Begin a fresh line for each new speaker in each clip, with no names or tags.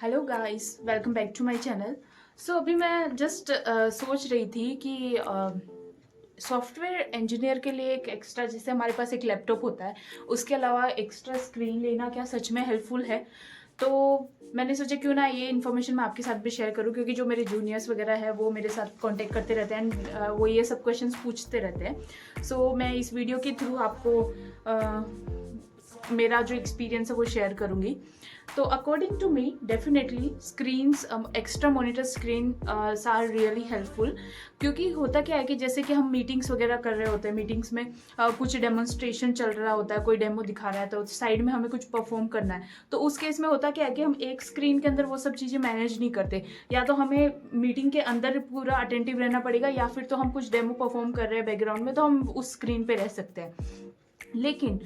Hello guys, welcome back to my channel. So अभी मैं just सोच रही थी कि सॉफ्टवेयर इंजीनियर के लिए एक एक्स्ट्रा, जैसे हमारे पास एक लैपटॉप होता है, उसके अलावा एक्स्ट्रा स्क्रीन लेना क्या सच में हेल्पफुल है। तो मैंने सोचा क्यों ना ये इन्फॉर्मेशन मैं आपके साथ भी शेयर करूं, क्योंकि जो मेरे जूनियर्स वगैरह है वो मेरे साथ कांटेक्ट करते रहते हैं एंड वो ये सब क्वेश्चंस पूछते रहते हैं। सो मैं इस वीडियो के थ्रू आपको मेरा जो एक्सपीरियंस है वो शेयर करूंगी। तो according to me definitely screens, extra monitor screen are really helpful. क्योंकि होता क्या है कि जैसे कि हम मीटिंग्स वगैरह कर रहे होते हैं, मीटिंग्स में कुछ डेमोन्स्ट्रेशन चल रहा होता है, कोई डेमो दिखा रहा है तो साइड में हमें कुछ परफॉर्म करना है। तो उस केस में होता क्या है कि हम एक स्क्रीन के अंदर वो सब चीज़ें मैनेज नहीं करते। या तो हमें मीटिंग के अंदर पूरा अटेंटिव रहना पड़ेगा, या फिर तो हम कुछ डेमो परफॉर्म कर रहे हैं बैकग्राउंड में तो हम उस स्क्रीन पे रह सकते हैं। लेकिन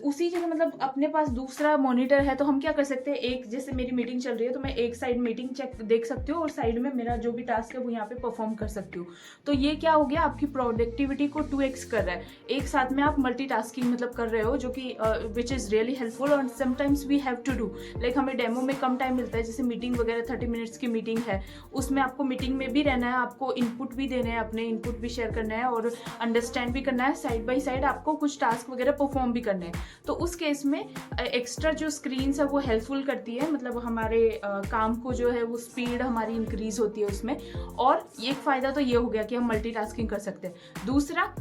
उसी जगह मतलब अपने पास दूसरा मॉनिटर है तो हम क्या कर सकते हैं, एक जैसे मेरी मीटिंग चल रही है तो मैं एक साइड मीटिंग चेक देख सकती हूँ और साइड में मेरा जो भी टास्क है वो यहाँ पे परफॉर्म कर सकती हूँ। तो ये क्या हो गया, आपकी प्रोडक्टिविटी को 2x कर रहा है। एक साथ में आप मल्टीटास्किंग मतलब कर रहे हो, जो कि विच इज़ रियली हेल्पफुल। और sometimes we have to do, like हमें डेमो में कम टाइम मिलता है, जैसे मीटिंग वगैरह 30 मिनट्स की मीटिंग है, उसमें आपको मीटिंग में भी रहना है, आपको इनपुट भी देने हैं, अपने इनपुट भी शेयर करना है और अंडरस्टैंड भी करना है। साइड बाई साइड आपको कुछ टास्क वगैरह परफॉर्म भी करने हैं। तो उस केस में एक्स्ट्रा जो स्क्रीन्स है वो हेल्पफुल करती है, मतलब हमारे काम को जो है वो स्पीड हमारी इंक्रीज होती है उसमें। और एक फ़ायदा तो ये हो गया कि हम मल्टीटास्किंग कर सकते हैं। दूसरा,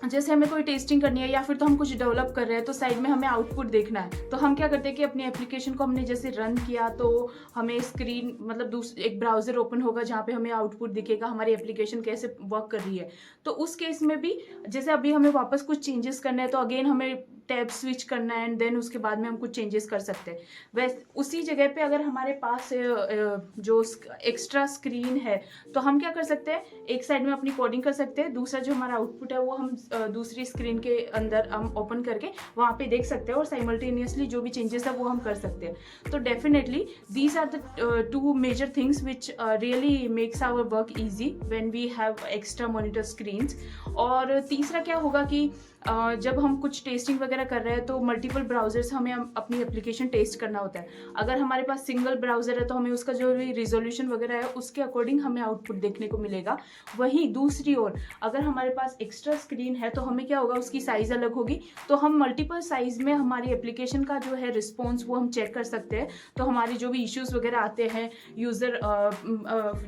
जैसे हमें कोई टेस्टिंग करनी है या फिर तो हम कुछ डेवलप कर रहे हैं तो साइड में हमें आउटपुट देखना है, तो हम क्या करते हैं कि अपनी एप्लीकेशन को हमने जैसे रन किया तो हमें स्क्रीन मतलब एक ब्राउज़र ओपन होगा जहाँ पे हमें आउटपुट दिखेगा, हमारी एप्लीकेशन कैसे वर्क कर रही है। तो उस केस में भी जैसे अभी हमें वापस कुछ चेंजेस करना है तो अगेन हमें टैब स्विच करना है एंड देन उसके बाद में हम कुछ चेंजेस कर सकते हैं। वैसे उसी जगह पे अगर हमारे पास जो एक्स्ट्रा स्क्रीन है तो हम क्या कर सकते हैं, एक साइड में अपनी कोडिंग कर सकते हैं, दूसरा जो हमारा आउटपुट है वो हम दूसरी स्क्रीन के अंदर हम ओपन करके वहाँ पे देख सकते हैं और साइमल्टेनियसली जो भी चेंजेस है वो हम कर सकते हैं। तो definitely these are the two major things which really makes our work easy when we have extra monitor screens. और तीसरा क्या होगा कि जब हम कुछ टेस्टिंग वगैरह कर रहे हैं तो मल्टीपल ब्राउजर्स हमें अपनी एप्लीकेशन टेस्ट करना होता है। अगर हमारे पास सिंगल ब्राउज़र है तो हमें उसका जो भी रिजोल्यूशन वगैरह है उसके अकॉर्डिंग हमें आउटपुट देखने को मिलेगा। वहीं दूसरी ओर अगर हमारे पास एक्स्ट्रा स्क्रीन है तो हमें क्या होगा, उसकी साइज़ अलग होगी, तो हम मल्टीपल साइज़ में हमारी एप्लीकेशन का जो है रिस्पॉन्स वो हम चेक कर सकते हैं। तो हमारी जो भी इश्यूज़ वगैरह आते हैं यूज़र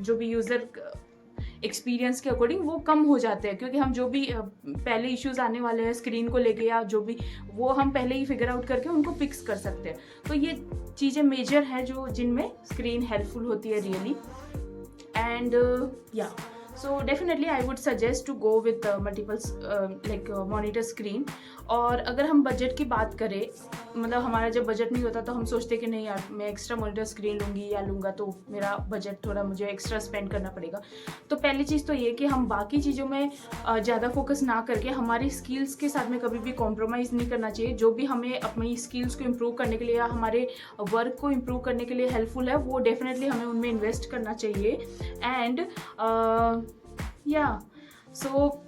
जो भी यूज़र एक्सपीरियंस के अकॉर्डिंग वो कम हो जाते हैं, क्योंकि हम जो भी पहले इश्यूज आने वाले हैं स्क्रीन को लेके या जो भी, वो हम पहले ही फिगर आउट करके उनको फिक्स कर सकते हैं। तो ये चीज़ें मेजर हैं जो जिनमें स्क्रीन हेल्पफुल होती है रियली। एंड या so definitely I would suggest to go with multiple like monitor screen. और अगर हम बजट की बात करें, मतलब हमारा जब बजट नहीं होता तो हम सोचते कि नहीं यार मैं एक्स्ट्रा मॉनिटर स्क्रीन लूँगी या लूँगा तो मेरा बजट थोड़ा मुझे एक्स्ट्रा स्पेंड करना पड़ेगा। तो पहली चीज़ तो ये कि हम बाकी चीज़ों में ज़्यादा फोकस ना करके हमारी स्किल्स के साथ में कभी भी कॉम्प्रोमाइज़ नहीं करना चाहिए। जो भी हमें अपनी स्किल्स को इम्प्रूव करने के लिए या हमारे वर्क को इम्प्रूव करने के लिए हेल्पफुल है वो डेफिनेटली हमें उनमें इन्वेस्ट करना चाहिए। एंड सो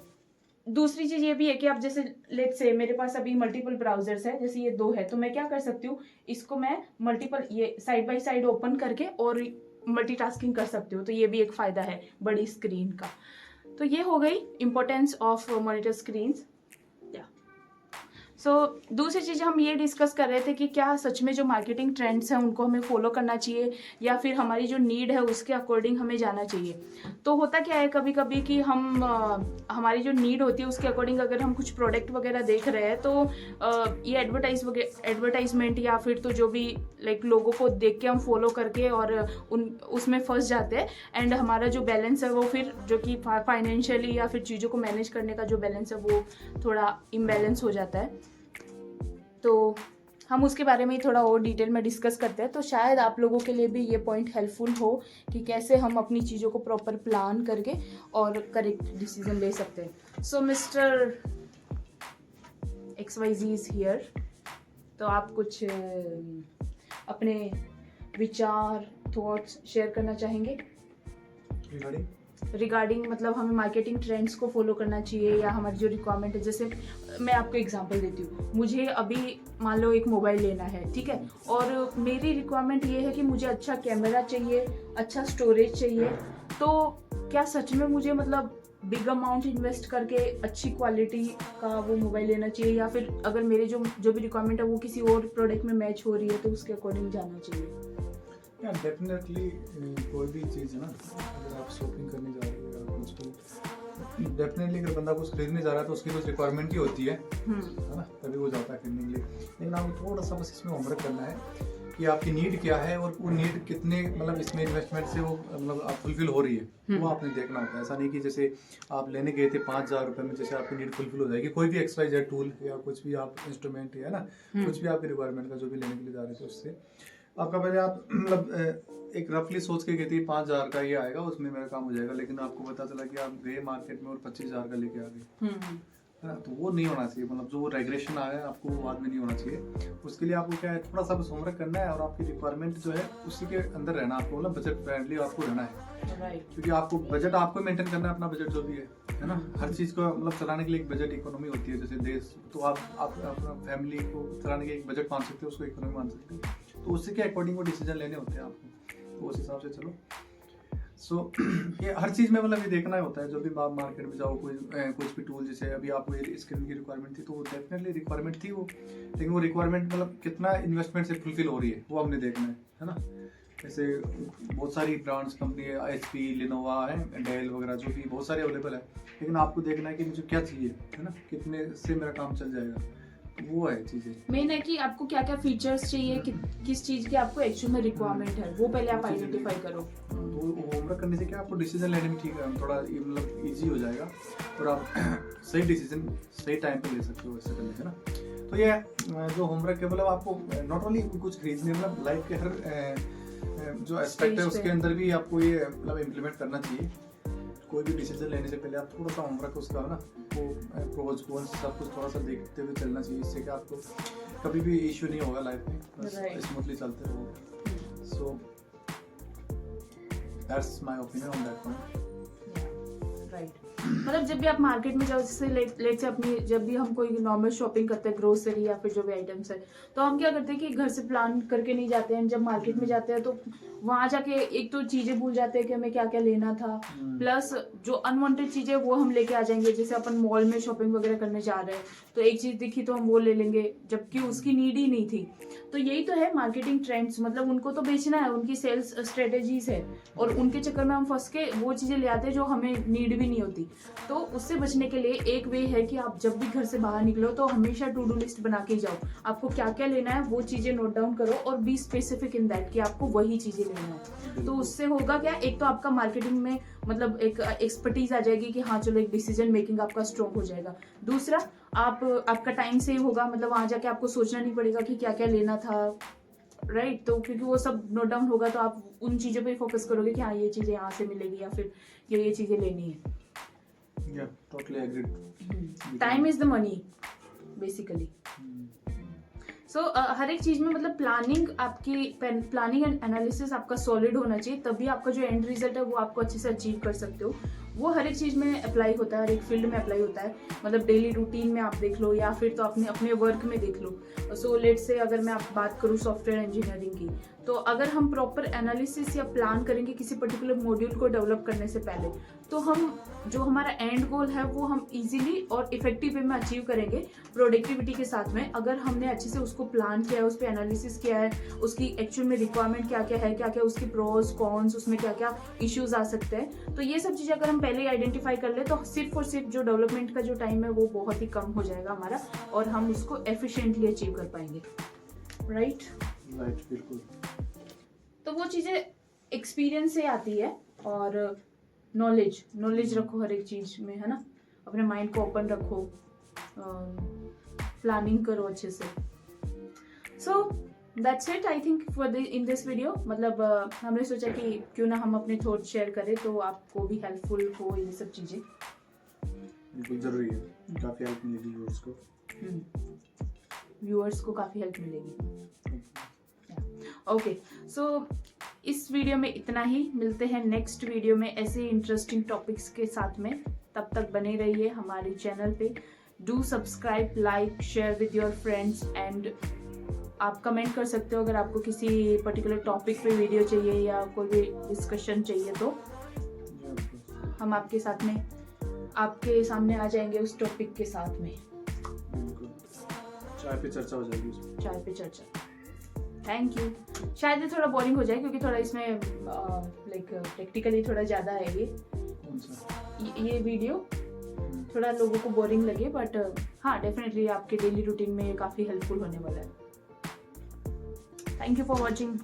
दूसरी चीज़ ये भी है कि आप जैसे लेट्स से मेरे पास अभी मल्टीपल ब्राउजर्स है, जैसे ये 2 है, तो मैं क्या कर सकती हूँ, इसको मैं मल्टीपल ये साइड बाय साइड ओपन करके और मल्टीटास्किंग कर सकती हूँ। तो ये भी एक फ़ायदा है बड़ी स्क्रीन का। तो ये हो गई इम्पोर्टेंस ऑफ मॉनिटर स्क्रीन्स। सो दूसरी चीज़ हम ये डिस्कस कर रहे थे कि क्या सच में जो मार्केटिंग ट्रेंड्स हैं उनको हमें फॉलो करना चाहिए या फिर हमारी जो नीड है उसके अकॉर्डिंग हमें जाना चाहिए। तो होता क्या है कभी कभी कि हम हमारी जो नीड होती है उसके अकॉर्डिंग अगर हम कुछ प्रोडक्ट वगैरह देख रहे हैं तो ये एडवर्टाइजमेंट या फिर तो जो भी लाइक लोगों को देख के हम फॉलो करके और उसमें फंस जाते हैं। एंड हमारा जो बैलेंस है वो फिर जो कि फाइनेंशियली या फिर चीज़ों को मैनेज करने का जो बैलेंस है वो थोड़ा इम्बैलेंस हो जाता है। तो हम उसके बारे में ही थोड़ा और डिटेल में डिस्कस करते हैं। तो शायद आप लोगों के लिए भी ये पॉइंट हेल्पफुल हो कि कैसे हम अपनी चीज़ों को प्रॉपर प्लान करके और करेक्ट डिसीजन ले सकते हैं। सो मिस्टर XYZ इज़ हियर। तो आप कुछ अपने विचार थॉट्स शेयर करना चाहेंगे? रिगार्डिंग मतलब हमें मार्केटिंग ट्रेंड्स को फॉलो करना चाहिए या हमारी जो रिक्वायरमेंट है। जैसे मैं आपको एग्जांपल देती हूँ, मुझे अभी मान लो एक मोबाइल लेना है, ठीक है, और मेरी रिक्वायरमेंट ये है कि मुझे अच्छा कैमरा चाहिए, अच्छा स्टोरेज चाहिए। तो क्या सच में मुझे मतलब बिग अमाउंट इन्वेस्ट करके अच्छी क्वालिटी का वो मोबाइल लेना चाहिए, या फिर अगर मेरे जो भी रिक्वायरमेंट है वो किसी और प्रोडक्ट में मैच हो रही है तो उसके अकॉर्डिंग जाना चाहिए?
या डेफिनेटली कोई भी चीज़ है ना, अगर आप शॉपिंग करने जा रहे हो या कुछ भी, डेफिनेटली अगर बंदा कुछ खरीदने जा रहा है तो उसकी कुछ रिक्वायरमेंट ही होती है ना, तभी वो जाता है खरीदने के लिए। लेकिन आपको थोड़ा सा बस इसमें होमवर्क करना है कि आपकी नीड क्या है और वो नीड कितने मतलब इसमें इन्वेस्टमेंट से वो मतलब आप फुलफिल हो रही है, वो आपने देखना होता है। ऐसा नहीं कि जैसे आप लेने गए थे 5,000 रुपये में जैसे आपकी नीड फुलफिल हो जाएगी, कोई भी XYZ टूल या कुछ भी आप इंस्ट्रूमेंट है ना, कुछ भी आपकी रिक्वायरमेंट का जो भी लेने के लिए जा रहे थे उससे आपका पहले आप मतलब एक रफली सोच के गए थे 5,000 का ये आएगा उसमें मेरा काम हो जाएगा, लेकिन आपको पता चला कि आप गए मार्केट में और 25,000 का लेके आ गए, है ना। तो वो नहीं होना चाहिए, मतलब जो रेगुलेशन आ है आपको वो बाद में नहीं होना चाहिए। उसके लिए आपको क्या है, थोड़ा सा बस होमवर्क करना है और आपकी रिक्वायरमेंट जो है उसी के अंदर रहना, आपको मतलब बजट फ्रेंडली आपको रहना है, क्योंकि आपको बजट आपको मेंटेन करना है, अपना बजट जो भी है ना। हर चीज़ को मतलब चलाने के लिए एक बजट इकोनॉमी होती है, जैसे देश, तो आप अपना फैमिली को चलाने के एक बजट मान सकते हो, उसको इकोनॉमी मान सकते हो, तो उससे के अकॉर्डिंग वो डिसीजन लेने होते हैं आपको, तो उस हिसाब से चलो। सो ये हर चीज़ में मतलब ये देखना होता है, जो भी आप मार्केट में जाओ, कुछ भी टूल, जैसे अभी आपको ये स्किन की रिक्वायरमेंट थी तो वो डेफिनेटली रिक्वायरमेंट थी वो, लेकिन वो रिक्वायरमेंट मतलब कितना इन्वेस्टमेंट से फुलफिल हो रही है वो हमने देखना है ना। जैसे बहुत सारी ब्रांड्स कंपनी है, HP, लिनोवा है, डेल वगैरह जो भी बहुत सारे अवेलेबल है, लेकिन आपको देखना है कि मुझे क्या चाहिए, है ना, कितने से मेरा काम चल जाएगा, वो है चीज़ें।
मेन है कि आपको क्या क्या फीचर्स चाहिए, किस चीज़ की आपको एक्चुअल में रिक्वायरमेंट है, वो पहले आप आइडेंटिफाई करो।
तो होमवर्क करने से क्या आपको डिसीजन लेने में ठीक है, थोड़ा मतलब इजी हो जाएगा और आप सही डिसीजन सही टाइम पे ले सकते हो ऐसे करने से ना। तो ये जो होमवर्क है मतलब आपको नॉट ओनली कुछ खरीदने, मतलब लाइफ के हर जो एस्पेक्ट है उसके अंदर भी आपको ये मतलब इम्प्लीमेंट करना चाहिए। कोई भी डिसीजन लेने से पहले आप थोड़ा सा होमवर्क उसका ना, वो प्रोज कॉन्स सब कुछ थोड़ा सा देखते हुए चलना चाहिए, इससे कि आपको कभी भी इश्यू नहीं होगा लाइफ में, बस स्मूथली चलते रहो। So that's my opinion on that point.
Right. मतलब जब भी आप मार्केट में जाओ, जैसे लेट से अपनी जब भी हम कोई नॉर्मल शॉपिंग करते हैं, ग्रोसरी या फिर जो भी आइटम्स है, तो हम क्या करते हैं कि घर से प्लान करके नहीं जाते हैं। जब मार्केट में जाते हैं तो वहाँ जाके एक तो चीज़ें भूल जाते हैं कि हमें क्या क्या लेना था, प्लस जो अनवांटेड चीज़ें वो हम लेके आ जाएंगे। जैसे अपन मॉल में शॉपिंग वगैरह करने जा रहे हैं तो एक चीज़ दिखी तो हम वो ले लेंगे, जबकि उसकी नीड ही नहीं थी। तो यही तो है मार्केटिंग ट्रेंड्स, मतलब उनको तो बेचना है, उनकी सेल्स स्ट्रेटेजीज है, और उनके चक्कर में हम फंस के वो चीज़ें ले आते हैं जो हमें नीड भी नहीं होती। तो उससे बचने के लिए एक वे है कि आप जब भी घर से बाहर निकलो तो हमेशा टू डू लिस्ट बना के जाओ। आपको क्या क्या लेना है वो चीज़ें नोट डाउन करो और बी स्पेसिफिक इन दैट कि आपको वही चीज़ें लेना है। तो उससे होगा क्या, एक तो आपका मार्केटिंग में मतलब एक एक्सपर्टीज आ जाएगी कि हाँ चलो एक डिसीजन मेकिंग आपका स्ट्रॉन्ग हो जाएगा। दूसरा आपका टाइम सेव होगा, मतलब वहाँ जाके आपको सोचना नहीं पड़ेगा कि क्या क्या लेना था, राइट। तो क्योंकि वो सब नोट डाउन होगा तो आप उन चीज़ों पे फोकस करोगे कि हाँ ये चीज़ें यहाँ से मिलेगी या फिर ये चीज़ें लेनी है।
Yeah, totally agreed.
Time is the money basically. So हर एक चीज़ में मतलब प्लानिंग एंड एनालिसिस आपका सॉलिड होना चाहिए, तभी आपका जो एंड रिजल्ट है वो आपको अच्छे से अचीव कर सकते हो। वो हर एक चीज़ में अप्लाई होता है, हर एक फील्ड में अप्लाई होता है। मतलब डेली रूटीन में आप देख लो या फिर तो अपने वर्क में देख लो। सो लेट से अगर मैं आप बात करूँ सॉफ्टवेयर इंजीनियरिंग की, तो अगर हम प्रॉपर एनालिसिस या प्लान करेंगे किसी पर्टिकुलर मॉड्यूल को डेवलप करने से पहले, तो हम जो हमारा एंड गोल है वो हम इजीली और इफेक्टिव वे में अचीव करेंगे प्रोडक्टिविटी के साथ में, अगर हमने अच्छे से उसको प्लान किया है, उस पर एनालिसिस किया है, उसकी एक्चुअल में रिक्वायरमेंट क्या क्या है, क्या क्या उसकी प्रोज कॉन्स, उसमें क्या क्या इश्यूज आ सकते हैं। तो ये सब चीज़ें अगर हम पहले ही आइडेंटिफाई कर ले तो सिर्फ और सिर्फ जो डेवलपमेंट का जो टाइम है वो बहुत ही कम हो जाएगा हमारा, और हम उसको एफिशिएंटली अचीव कर पाएंगे। राइट,
बिल्कुल।
तो वो चीज़ें एक्सपीरियंस से आती है, और नॉलेज रखो हर एक चीज़ में, है ना। अपने माइंड को ओपन रखो, प्लानिंग करो अच्छे से। So that's it I think for in this video. मतलब हमने सोचा कि क्यों ना हम अपने थॉट शेयर करें तो आपको भी हेल्पफुल हो ये सब चीज़ें।
बिल्कुल जरूरी है, काफ़ी हेल्प मिलेगी
व्यूअर्स को काफ़ी हेल्प मिलेगी। ओके, सो इस वीडियो में इतना ही, मिलते हैं नेक्स्ट वीडियो में ऐसे इंटरेस्टिंग टॉपिक्स के साथ में। तब तक बने रहिए हमारे चैनल पे। Do subscribe, like, share with your friends and आप कमेंट कर सकते हो अगर आपको किसी पर्टिकुलर टॉपिक पे वीडियो चाहिए या कोई भी डिस्कशन चाहिए तो हम आपके साथ में आपके सामने आ जाएंगे उस टॉपिक के साथ में।
चाय पे चर्चा हो जाएगी उसमें।
चाय पे चर्चा। Thank you. शायद ये थोड़ा बोरिंग हो जाए क्योंकि थोड़ा इसमें लाइक टेक्निकली थोड़ा ज़्यादा है
कौन सा?
ये वीडियो थोड़ा लोगों को बोरिंग लगे, बट हाँ डेफिनेटली आपके डेली रूटीन में ये काफ़ी हेल्पफुल होने वाला है। Thank you for watching.